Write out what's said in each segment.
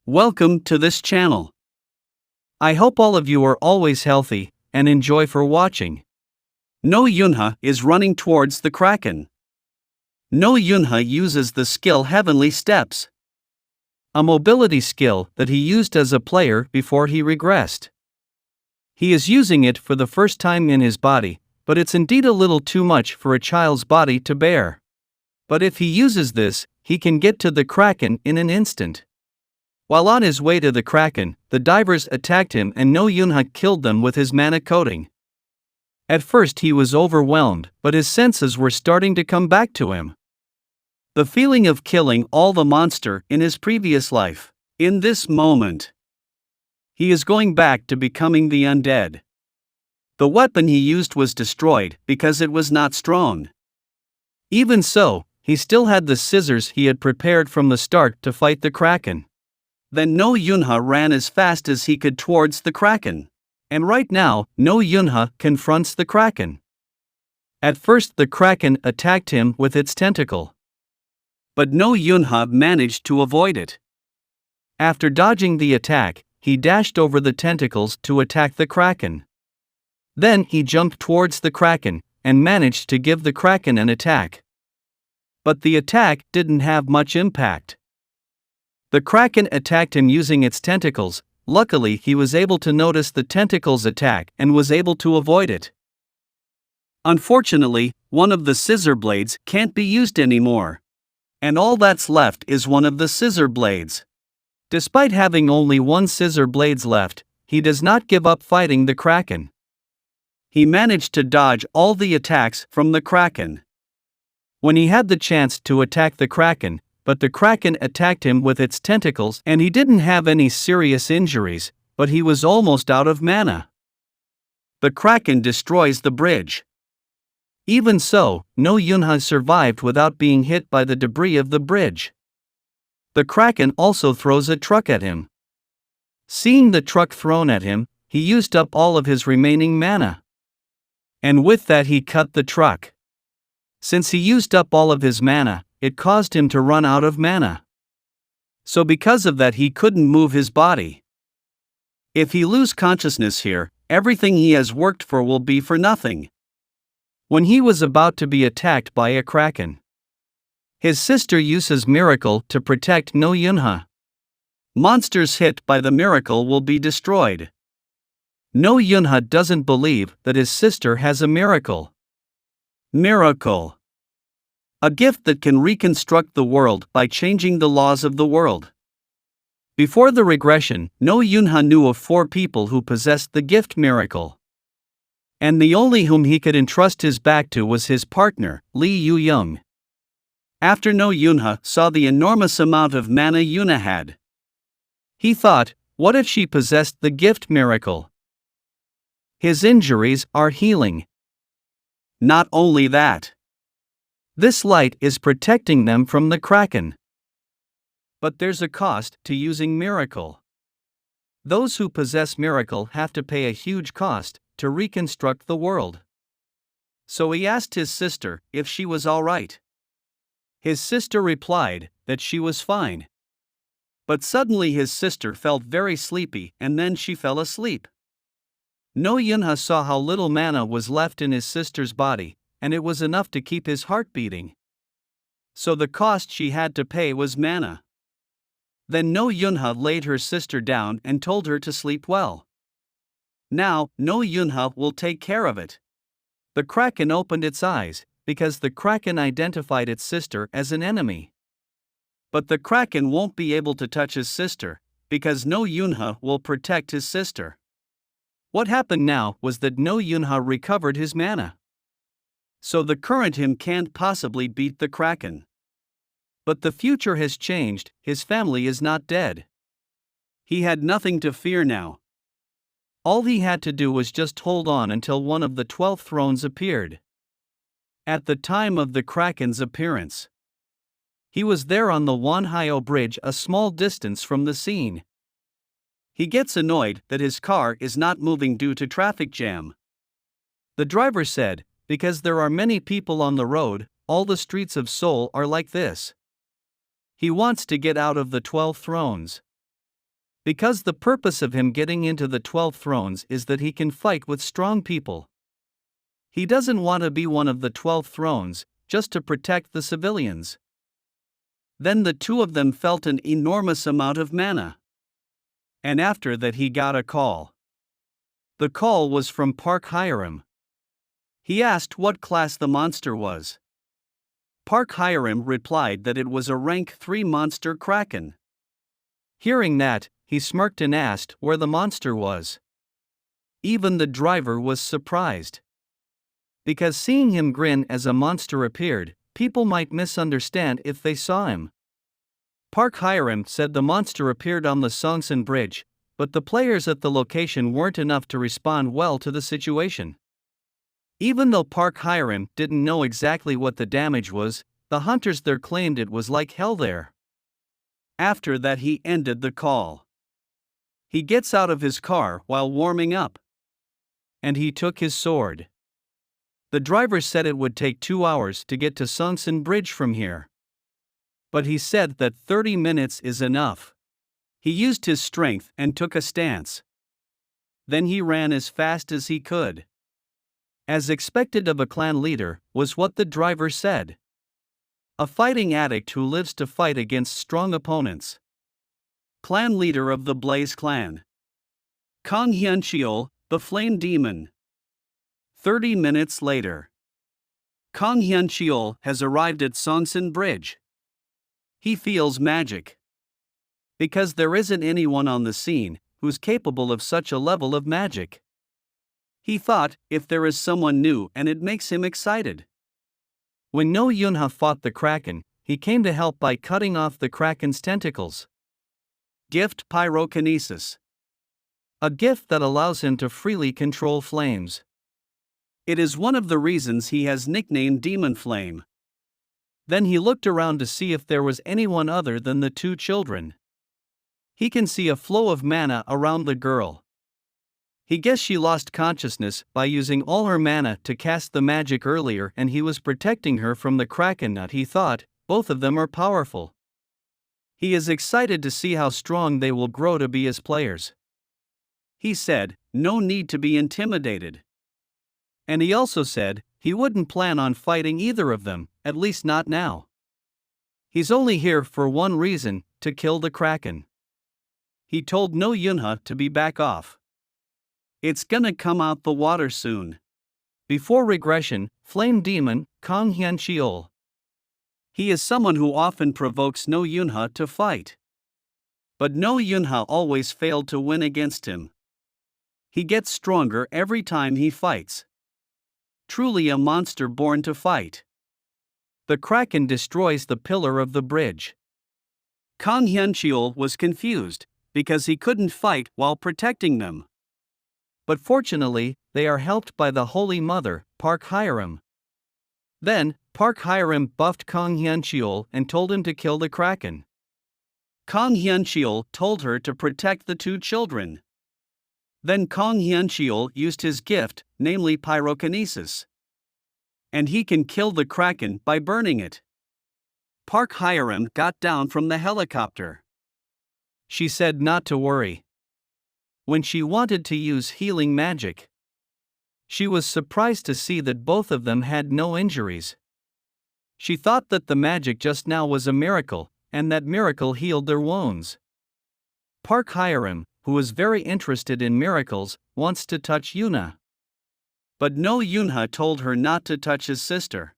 Welcome to this channel. I hope all of you are always healthy and enjoy for watching. No Yunha is running towards the Kraken. No Yunha uses the skill Heavenly Steps, a mobility skill that he used as a player before he regressed. He is using it for the first time in his body, but it's indeed a little too much for a child's body to bear. But if he uses this, he can get to the Kraken in an instant. While on his way to the Kraken, the divers attacked him and No Yunha killed them with his mana coating. At first he was overwhelmed, but his senses were starting to come back to him. The feeling of killing all the monster in his previous life. In this moment, he is going back to becoming the undead. The weapon he used was destroyed because it was not strong. Even so, he still had the scissors he had prepared from the start to fight the Kraken. Then No Yunha ran as fast as he could towards the Kraken. And right now, No Yunha confronts the Kraken. At first the Kraken attacked him with its tentacle. But No Yunha managed to avoid it. After dodging the attack, he dashed over the tentacles to attack the Kraken. Then he jumped towards the Kraken, and managed to give the Kraken an attack. But the attack didn't have much impact. The Kraken attacked him using its tentacles. Luckily he was able to notice the tentacles attack and was able to avoid it. Unfortunately, one of the scissor blades can't be used anymore. And all that's left is one of the scissor blades. Despite having only one scissor blades left, he does not give up fighting the Kraken. He managed to dodge all the attacks from the Kraken. When he had the chance to attack the Kraken, but the Kraken attacked him with its tentacles and he didn't have any serious injuries, but he was almost out of mana. The Kraken destroys the bridge. Even so, No Yunha survived without being hit by the debris of the bridge. The Kraken also throws a truck at him. Seeing the truck thrown at him, he used up all of his remaining mana. And with that he cut the truck. Since he used up all of his mana, it caused him to run out of mana. So because of that he couldn't move his body. If he lose consciousness here, everything he has worked for will be for nothing. When he was about to be attacked by a Kraken, his sister uses Miracle to protect No Yunha. Monsters hit by the Miracle will be destroyed. No Yunha doesn't believe that his sister has a Miracle. Miracle. A gift that can reconstruct the world by changing the laws of the world. Before the regression, No Yunha knew of 4 people who possessed the gift Miracle. And the only whom he could entrust his back to was his partner, Lee Yu-young. After No Yunha saw the enormous amount of mana Yuna had, he thought, what if she possessed the gift Miracle? His injuries are healing. Not only that, this light is protecting them from the Kraken. But there's a cost to using Miracle. Those who possess Miracle have to pay a huge cost to reconstruct the world. So he asked his sister if she was alright. His sister replied that she was fine. But suddenly his sister felt very sleepy and then she fell asleep. No Yunha saw how little mana was left in his sister's body, and it was enough to keep his heart beating. So the cost she had to pay was mana. Then No Yunha laid her sister down and told her to sleep well. Now, No Yunha will take care of it. The Kraken opened its eyes, because the Kraken identified its sister as an enemy. But the Kraken won't be able to touch his sister, because No Yunha will protect his sister. What happened now was that No Yunha recovered his mana. So the current him can't possibly beat the Kraken. But the future has changed, his family is not dead. He had nothing to fear now. All he had to do was just hold on until one of the 12 thrones appeared. At the time of the Kraken's appearance, he was there on the Wanhyo Bridge a small distance from the scene. He gets annoyed that his car is not moving due to traffic jam. The driver said, because there are many people on the road, all the streets of Seoul are like this. He wants to get out of the 12 thrones. Because the purpose of him getting into the 12 thrones is that he can fight with strong people. He doesn't want to be one of the 12 thrones, just to protect the civilians. Then the two of them felt an enormous amount of mana. And after that he got a call. The call was from Park Hyerim. He asked what class the monster was. Park Hyerim replied that it was a rank 3 monster kraken. Hearing that, he smirked and asked where the monster was. Even the driver was surprised. Because seeing him grin as a monster appeared, people might misunderstand if they saw him. Park Hyerim said the monster appeared on the Songsan Bridge, but the players at the location weren't enough to respond well to the situation. Even though Park Hyerim didn't know exactly what the damage was, the hunters there claimed it was like hell there. After that he ended the call. He gets out of his car while warming up. And he took his sword. The driver said it would take 2 hours to get to Songsan Bridge from here. But he said that 30 minutes is enough. He used his strength and took a stance. Then he ran as fast as he could. As expected of a clan leader, was what the driver said. A fighting addict who lives to fight against strong opponents. Clan leader of the Blaze clan. Kang Hyuncheol, the flame demon. 30 minutes later. Kang Hyuncheol has arrived at Songsan Bridge. He feels magic. Because there isn't anyone on the scene who's capable of such a level of magic. He thought, if there is someone new, and it makes him excited. When No Yunha fought the Kraken, he came to help by cutting off the Kraken's tentacles. Gift pyrokinesis. A gift that allows him to freely control flames. It is one of the reasons he has nicknamed Demon Flame. Then he looked around to see if there was anyone other than the two children. He can see a flow of mana around the girl. He guessed she lost consciousness by using all her mana to cast the magic earlier, and he was protecting her from the Kraken nut. He thought, both of them are powerful. He is excited to see how strong they will grow to be as players. He said, no need to be intimidated. And he also said, he wouldn't plan on fighting either of them, at least not now. He's only here for one reason, to kill the Kraken. He told No Yunha to be back off. It's gonna come out the water soon. Before Regression, Flame Demon, Kang Hyuncheol. He is someone who often provokes No Yunha to fight. But No Yunha always failed to win against him. He gets stronger every time he fights. Truly a monster born to fight. The Kraken destroys the pillar of the bridge. Kang Hyuncheol was confused, because he couldn't fight while protecting them. But fortunately, they are helped by the Holy Mother, Park Hyerim. Then, Park Hyerim buffed Kang Hyuncheol and told him to kill the Kraken. Kang Hyuncheol told her to protect the two children. Then Kang Hyuncheol used his gift, namely pyrokinesis. And he can kill the Kraken by burning it. Park Hyerim got down from the helicopter. She said not to worry. When she wanted to use healing magic, she was surprised to see that both of them had no injuries. She thought that the magic just now was a miracle, and that miracle healed their wounds. Park Hyerim, who is very interested in miracles, wants to touch Yuna. But No Yunha told her not to touch his sister.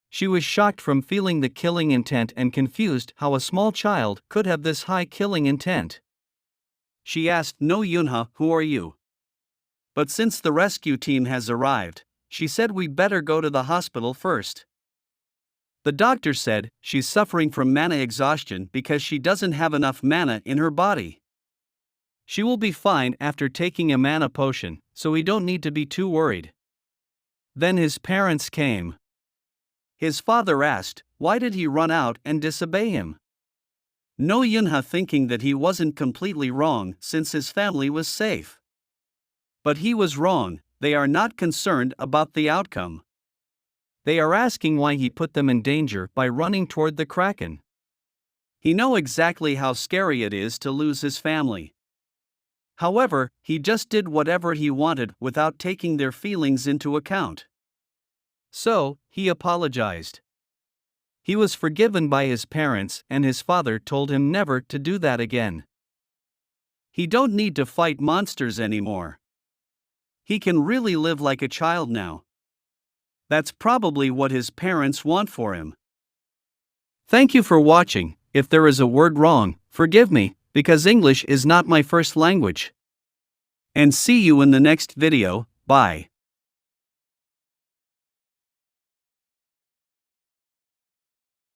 She was shocked from feeling the killing intent and confused how a small child could have this high killing intent. She asked No Yunha, who are you? But since the rescue team has arrived, she said we better go to the hospital first. The doctor said she's suffering from mana exhaustion because she doesn't have enough mana in her body. She will be fine after taking a mana potion, so we don't need to be too worried. Then his parents came. His father asked, why did he run out and disobey him? No Yunha thinking that he wasn't completely wrong since his family was safe. But he was wrong, they are not concerned about the outcome. They are asking why he put them in danger by running toward the Kraken. He knows exactly how scary it is to lose his family. However, he just did whatever he wanted without taking their feelings into account. So, he apologized. He was forgiven by his parents, and his father told him never to do that again. He don't need to fight monsters anymore. He can really live like a child now. That's probably what his parents want for him. Thank you for watching. If there is a word wrong, forgive me, because English is not my first language. And see you in the next video. Bye.